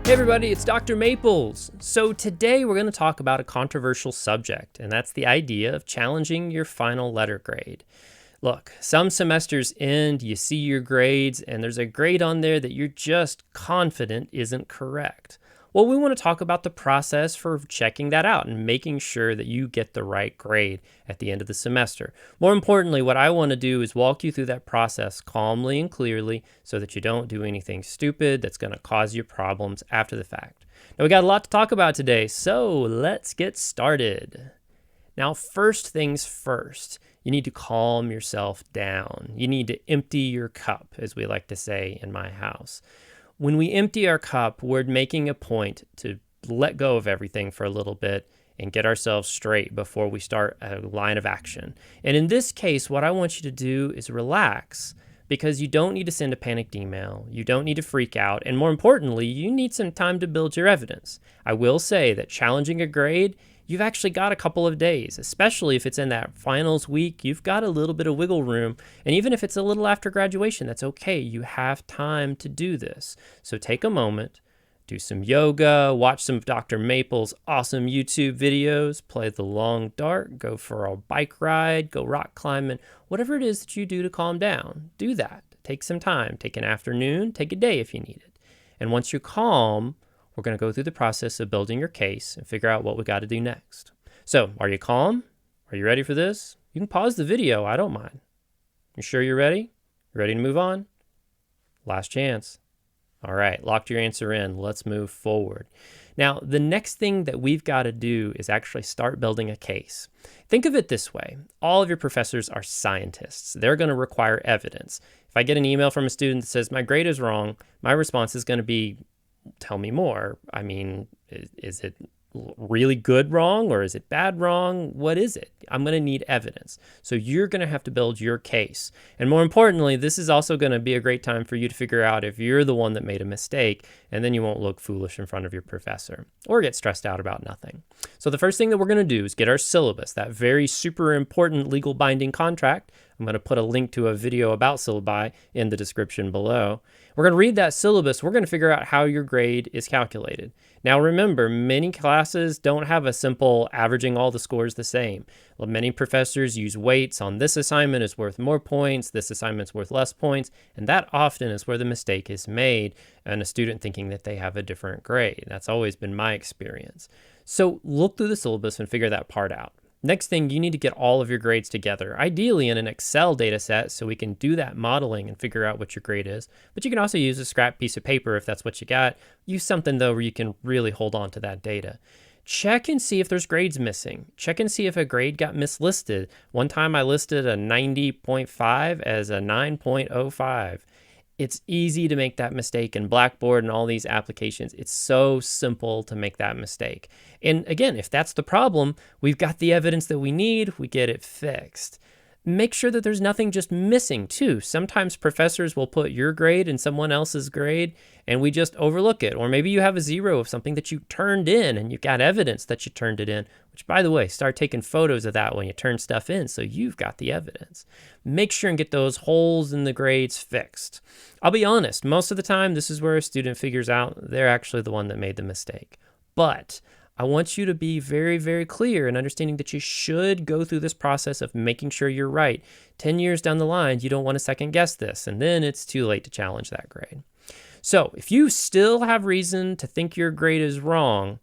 Hey everybody, it's Dr. Maples. So today we're going to talk about a controversial subject, and that's the idea of challenging your final letter grade. Look, some semesters end, you see your grades, and there's a grade on there that you're just confident isn't correct. Well, we want to talk about the process for checking that out and making sure that you get the right grade at the end of the semester. More importantly, what I want to do is walk you through that process calmly and clearly so that you don't do anything stupid that's going to cause you problems after the fact. Now, we got a lot to talk about today, so let's get started. Now, first things first, you need to calm yourself down. You need to empty your cup, as we like to say in my house. When we empty our cup, we're making a point to let go of everything for a little bit and get ourselves straight before we start a line of action. And in this case, what I want you to do is relax, because you don't need to send a panicked email. You don't need to freak out. And more importantly, you need some time to build your evidence. I will say that challenging a grade, you've actually got a couple of days, especially if it's in that finals week. You've got a little bit of wiggle room. And even if it's a little after graduation, that's okay. You have time to do this. So take a moment, do some yoga, watch some of Dr. Maples' awesome YouTube videos, play the long dart, go for a bike ride, go rock climbing, whatever it is that you do to calm down. Do that. Take some time. Take an afternoon. Take a day if you need it. And once you're calm, we're going to go through the process of building your case and figure out what we got to do next. So, are you calm? Are you ready for this? You can pause the video. I don't mind. You sure you're ready? You ready to move on? Last chance. All right, locked your answer in. Let's move forward. Now, the next thing that we've got to do is actually start building a case. Think of it this way. All of your professors are scientists. They're going to require evidence. If I get an email from a student that says, my grade is wrong, my response is going to be, tell me more. I mean, is it really good wrong or is it bad wrong? What is it? I'm going to need evidence. So you're going to have to build your case. And more importantly, this is also going to be a great time for you to figure out if you're the one that made a mistake, and then you won't look foolish in front of your professor or get stressed out about nothing. So the first thing that we're going to do is get our syllabus, that very super important legal binding contract. I'm going to put a link to a video about syllabi in the description below. We're going to read that syllabus. We're going to figure out how your grade is calculated. Now remember, many classes don't have a simple averaging all the scores the same. Well, many professors use weights on this assignment is worth more points, this assignment's worth less points, and that often is where the mistake is made and a student thinking that they have a different grade. That's always been my experience. So look through the syllabus and figure that part out. Next thing, you need to get all of your grades together, ideally in an Excel data set so we can do that modeling and figure out what your grade is. But you can also use a scrap piece of paper if that's what you got. Use something, though, where you can really hold on to that data. Check and see if there's grades missing. Check and see if a grade got mislisted. One time I listed a 90.5 as a 9.05. It's easy to make that mistake in Blackboard and all these applications. It's so simple to make that mistake. And again, if that's the problem, we've got the evidence that we need, we get it fixed. Make sure that there's nothing just missing too. Sometimes professors will put your grade in someone else's grade and we just overlook it. Or maybe you have a 0 of something that you turned in and you've got evidence that you turned it in, which by the way, start taking photos of that when you turn stuff in so you've got the evidence. Make sure and get those holes in the grades fixed. I'll be honest, most of the time this is where a student figures out they're actually the one that made the mistake. But I want you to be very, very clear in understanding that you should go through this process of making sure you're right. 10 years down the line, you don't want to second guess this, and then it's too late to challenge that grade. So if you still have reason to think your grade is wrong,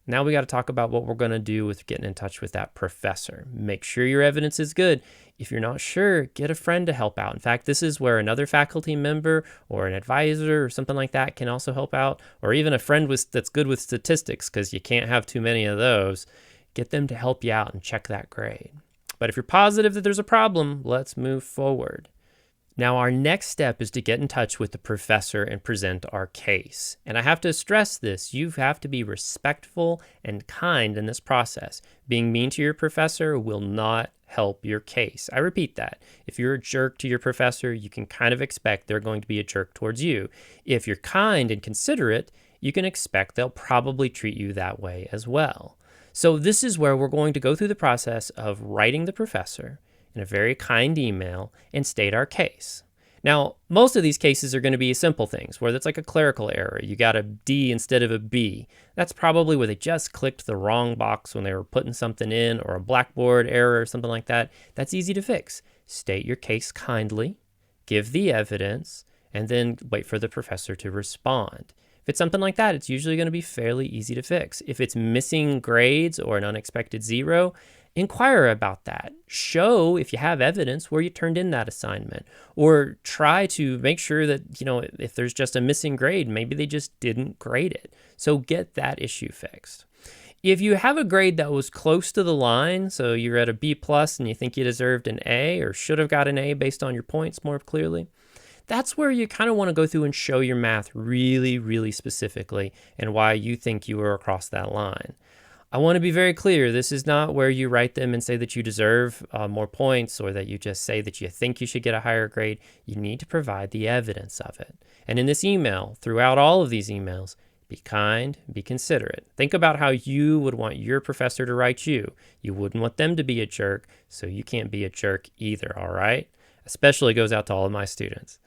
now we got to talk about what we're going to do with getting in touch with that professor. Make sure your evidence is good. If you're not sure, get a friend to help out. In fact, this is where another faculty member or an advisor or something like that can also help out, or even a friend that's good with statistics, because you can't have too many of those. Get them to help you out and check that grade. But if you're positive that there's a problem, let's move forward. Now, our next step is to get in touch with the professor and present our case. And I have to stress this, you have to be respectful and kind in this process. Being mean to your professor will not help your case. I repeat that. If you're a jerk to your professor, you can kind of expect they're going to be a jerk towards you. If you're kind and considerate, you can expect they'll probably treat you that way as well. So this is where we're going to go through the process of writing the professor in a very kind email and state our case. Now, most of these cases are going to be simple things where it's like a clerical error. You got a D instead of a B. That's probably where they just clicked the wrong box when they were putting something in, or a Blackboard error or something like that. That's easy to fix. State your case kindly, give the evidence, and then wait for the professor to respond. If it's something like that, it's usually going to be fairly easy to fix. If it's missing grades or an unexpected zero, inquire about that. Show, if you have evidence, where you turned in that assignment, or try to make sure that, if there's just a missing grade, maybe they just didn't grade it. So get that issue fixed. If you have a grade that was close to the line, so you're at a B plus and you think you deserved an A or should have got an A based on your points more clearly, that's where you kind of want to go through and show your math really, really specifically and why you think you were across that line. I want to be very clear. This is not where you write them and say that you deserve more points, or that you just say that you think you should get a higher grade. You need to provide the evidence of it. And in this email, throughout all of these emails, be kind, be considerate. Think about how you would want your professor to write you. You wouldn't want them to be a jerk, so you can't be a jerk either, all right? Especially goes out to all of my students.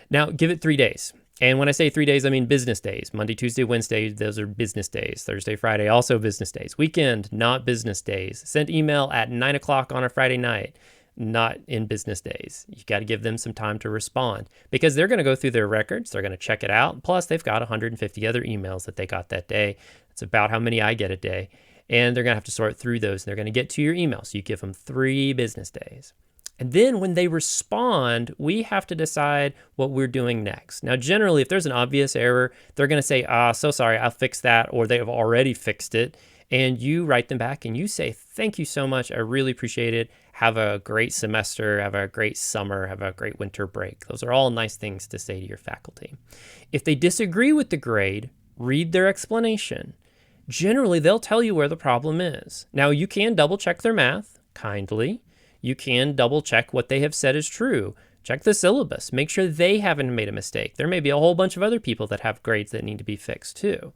Now, give it 3 days. And when I say 3 days, I mean business days. Monday, Tuesday, Wednesday, those are business days. Thursday, Friday, also business days. Weekend, not business days. Send email at 9 o'clock on a Friday night, not in business days. You got to give them some time to respond, because they're going to go through their records. They're going to check it out. Plus, they've got 150 other emails that they got that day. It's about how many I get a day. And they're going to have to sort through those. And they're going to get to your email. So you give them 3 business days. And then when they respond, we have to decide what we're doing next. Now, generally, if there's an obvious error, they're going to say, so sorry, I'll fix that, or they have already fixed it. And you write them back and you say, thank you so much. I really appreciate it. Have a great semester. Have a great summer. Have a great winter break. Those are all nice things to say to your faculty. If they disagree with the grade, read their explanation. Generally, they'll tell you where the problem is. Now, you can double check their math kindly. You can double check what they have said is true. Check the syllabus. Make sure they haven't made a mistake. There may be a whole bunch of other people that have grades that need to be fixed too.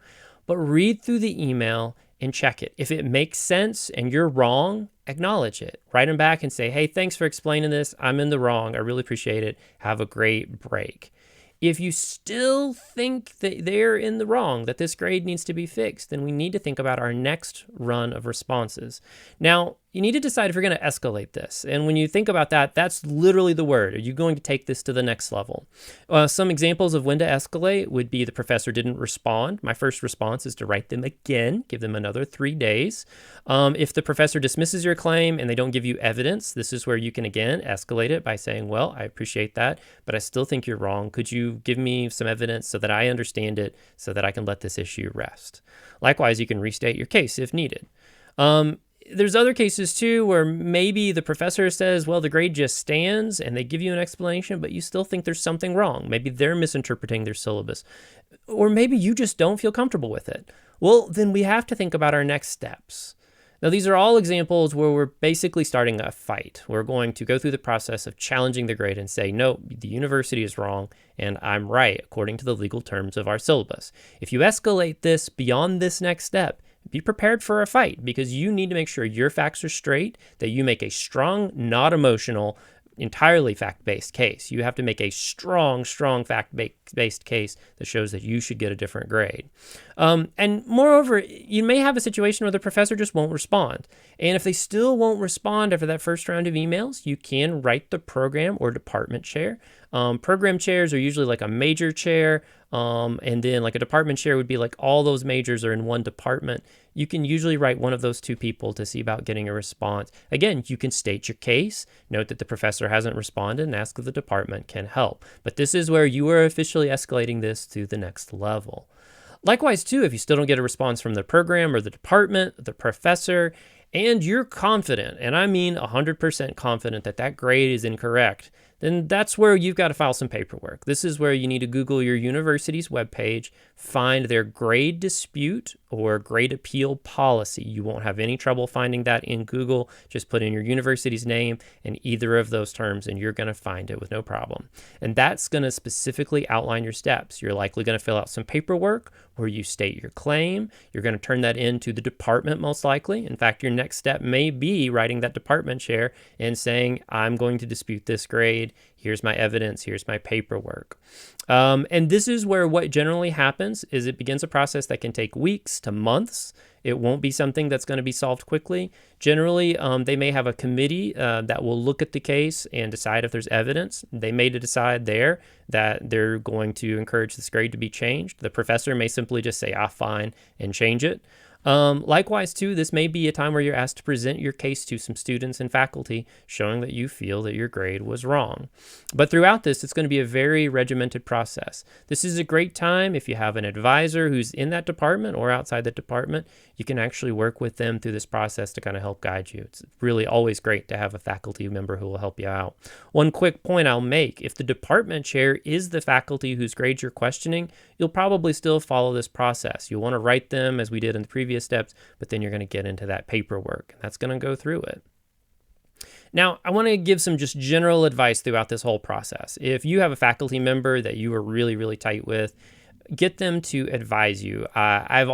But read through the email and check it. If it makes sense and you're wrong, acknowledge it. Write them back and say, hey, thanks for explaining this. I'm in the wrong. I really appreciate it. Have a great break. If you still think that they're in the wrong, that this grade needs to be fixed, then we need to think about our next run of responses. Now, you need to decide if you're going to escalate this. And when you think about that, that's literally the word. Are you going to take this to the next level? Some examples of when to escalate would be the professor didn't respond. My first response is to write them again, give them another 3 days. If the professor dismisses your claim and they don't give you evidence, this is where you can again escalate it by saying, well, I appreciate that, but I still think you're wrong. Could you give me some evidence so that I understand it, so that I can let this issue rest? Likewise, you can restate your case if needed. There's other cases too where maybe the professor says, well, the grade just stands, and they give you an explanation, but you still think there's something wrong. Maybe they're misinterpreting their syllabus, or maybe you just don't feel comfortable with it. Well, then we have to think about our next steps. Now, these are all examples where we're basically starting a fight. We're going to go through the process of challenging the grade and say, no, the university is wrong and I'm right according to the legal terms of our syllabus. If you escalate this beyond this next step, be prepared for a fight, because you need to make sure your facts are straight, that you make a strong, not emotional, entirely fact-based case. You have to make a strong fact-based case that shows that you should get a different grade. And moreover, you may have a situation where the professor just won't respond. And if they still won't respond after that first round of emails, you can write the program or department chair. Program chairs are usually like a major chair, and then like a department chair would be like all those majors are in one department. You can usually write one of those 2 people to see about getting a response. Again, you can state your case, note that the professor hasn't responded, and ask if the department can help. But this is where you are officially escalating this to the next level. Likewise, too, if you still don't get a response from the program or the department, the professor, and you're confident, and I mean 100% confident that that grade is incorrect, then that's where you've got to file some paperwork. This is where you need to Google your university's webpage, find their grade dispute or grade appeal policy. You won't have any trouble finding that in Google. Just put in your university's name and either of those terms, and you're going to find it with no problem. And that's going to specifically outline your steps. You're likely going to fill out some paperwork where you state your claim. You're going to turn that into the department most likely. In fact, your next step may be writing that department chair and saying, I'm going to dispute this grade. grade. Here's my evidence. Here's my paperwork. And this is where what generally happens is it begins a process that can take weeks to months. It won't be something that's going to be solved quickly. Generally, they may have a committee that will look at the case and decide if there's evidence. They may decide there that they're going to encourage this grade to be changed. The professor may simply just say, fine, and change it. Likewise, too, this may be a time where you're asked to present your case to some students and faculty, showing that you feel that your grade was wrong. But throughout this, it's going to be a very regimented process. This is a great time if you have an advisor who's in that department or outside the department. You can actually work with them through this process to kind of help guide you. It's really always great to have a faculty member who will help you out. One quick point I'll make, if the department chair is the faculty whose grades you're questioning, you'll probably still follow this process. You'll want to write them as we did in the previous steps, but then you're going to get into that paperwork. That's going to go through it. Now, I want to give some just general advice throughout this whole process. If you have a faculty member that you are really, really tight with, get them to advise you. I've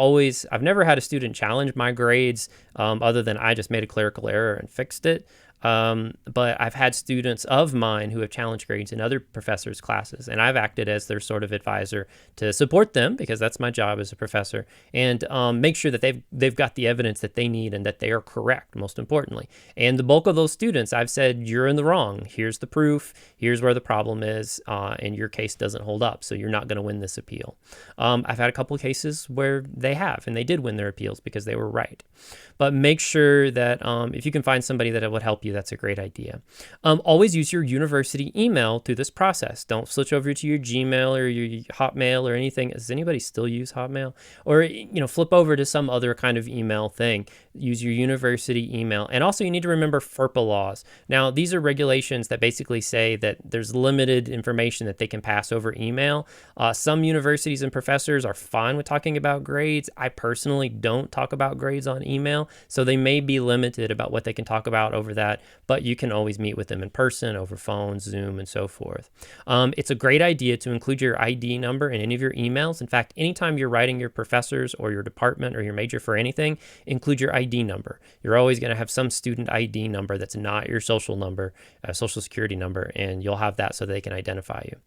never had a student challenge my grades other than I just made a clerical error and fixed it. But I've had students of mine who have challenged grades in other professors' classes, and I've acted as their sort of advisor to support them, because that's my job as a professor, and make sure that they've got the evidence that they need and that they are correct, most importantly. And the bulk of those students, I've said, you're in the wrong. Here's the proof. Here's where the problem is, and your case doesn't hold up, so you're not going to win this appeal. I've had a couple of cases where they have, and they did win their appeals because they were right. But make sure that if you can find somebody that would help you, that's a great idea. Always use your university email through this process. Don't switch over to your Gmail or your Hotmail or anything. Does anybody still use Hotmail? Or flip over to some other kind of email thing. Use your university email. And also you need to remember FERPA laws. Now, these are regulations that basically say that there's limited information that they can pass over email. Some universities and professors are fine with talking about grades. I personally don't talk about grades on email, so they may be limited about what they can talk about over that, but you can always meet with them in person, over phone, Zoom, and so forth. It's a great idea to include your ID number in any of your emails. In fact, anytime you're writing your professors or your department or your major for anything, include your ID number. You're always going to have some student ID number that's not your social number, social security number, and you'll have that so they can identify you.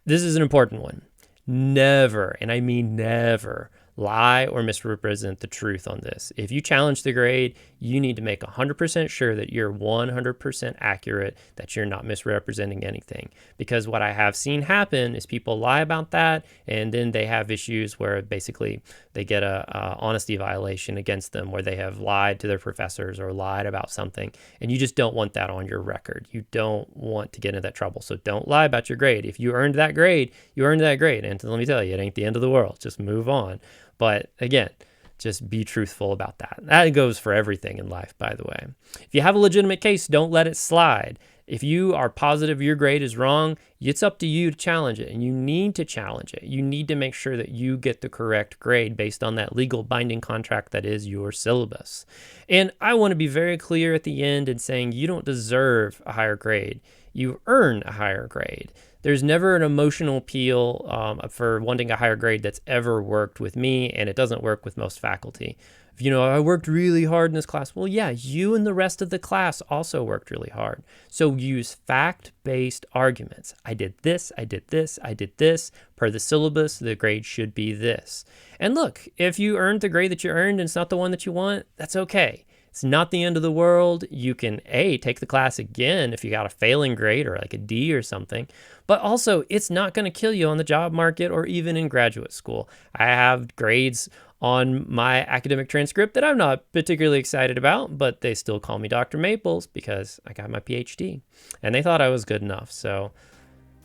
This is an important one. Never, and I mean never, lie or misrepresent the truth on this. If you challenge the grade, you need to make 100% sure that you're 100% accurate, that you're not misrepresenting anything. Because what I have seen happen is people lie about that, and then they have issues where basically they get a honesty violation against them, where they have lied to their professors or lied about something, and you just don't want that on your record. You don't want to get into that trouble. So don't lie about your grade. If you earned that grade, you earned that grade. And let me tell you, it ain't the end of the world. Just move on. But again, just be truthful about that. That goes for everything in life, by the way. If you have a legitimate case, don't let it slide. If you are positive your grade is wrong, it's up to you to challenge it, and you need to challenge it. You need to make sure that you get the correct grade based on that legal binding contract that is your syllabus. And I want to be very clear at the end in saying you don't deserve a higher grade. You earn a higher grade. There's never an emotional appeal for wanting a higher grade that's ever worked with me, and it doesn't work with most faculty. I worked really hard in this class. Well, yeah, you and the rest of the class also worked really hard. So use fact-based arguments. I did this, I did this, I did this. Per the syllabus, the grade should be this. And look, if you earned the grade that you earned and it's not the one that you want, that's okay. It's not the end of the world. You can, take the class again if you got a failing grade or like a D or something. But also, it's not going to kill you on the job market or even in graduate school. I have grades on my academic transcript that I'm not particularly excited about, but they still call me Dr. Maples because I got my PhD. And they thought I was good enough. So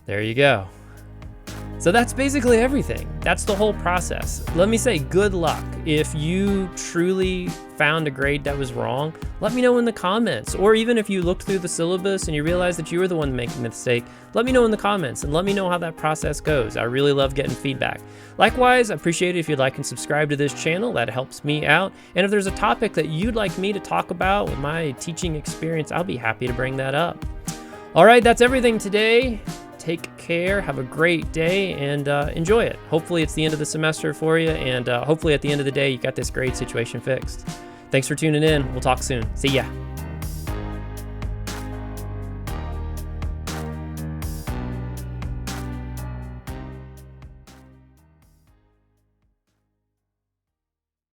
there you go. So that's basically everything. That's the whole process. Let me say good luck. If you truly found a grade that was wrong, let me know in the comments. Or even if you looked through the syllabus and you realized that you were the one making the mistake, let me know in the comments and let me know how that process goes. I really love getting feedback. Likewise, I appreciate it if you'd like and subscribe to this channel. That helps me out. And if there's a topic that you'd like me to talk about with my teaching experience, I'll be happy to bring that up. All right, that's everything today. Take care, have a great day, and enjoy it. Hopefully it's the end of the semester for you, and hopefully at the end of the day you got this grade situation fixed. Thanks for tuning in. We'll talk soon. See ya.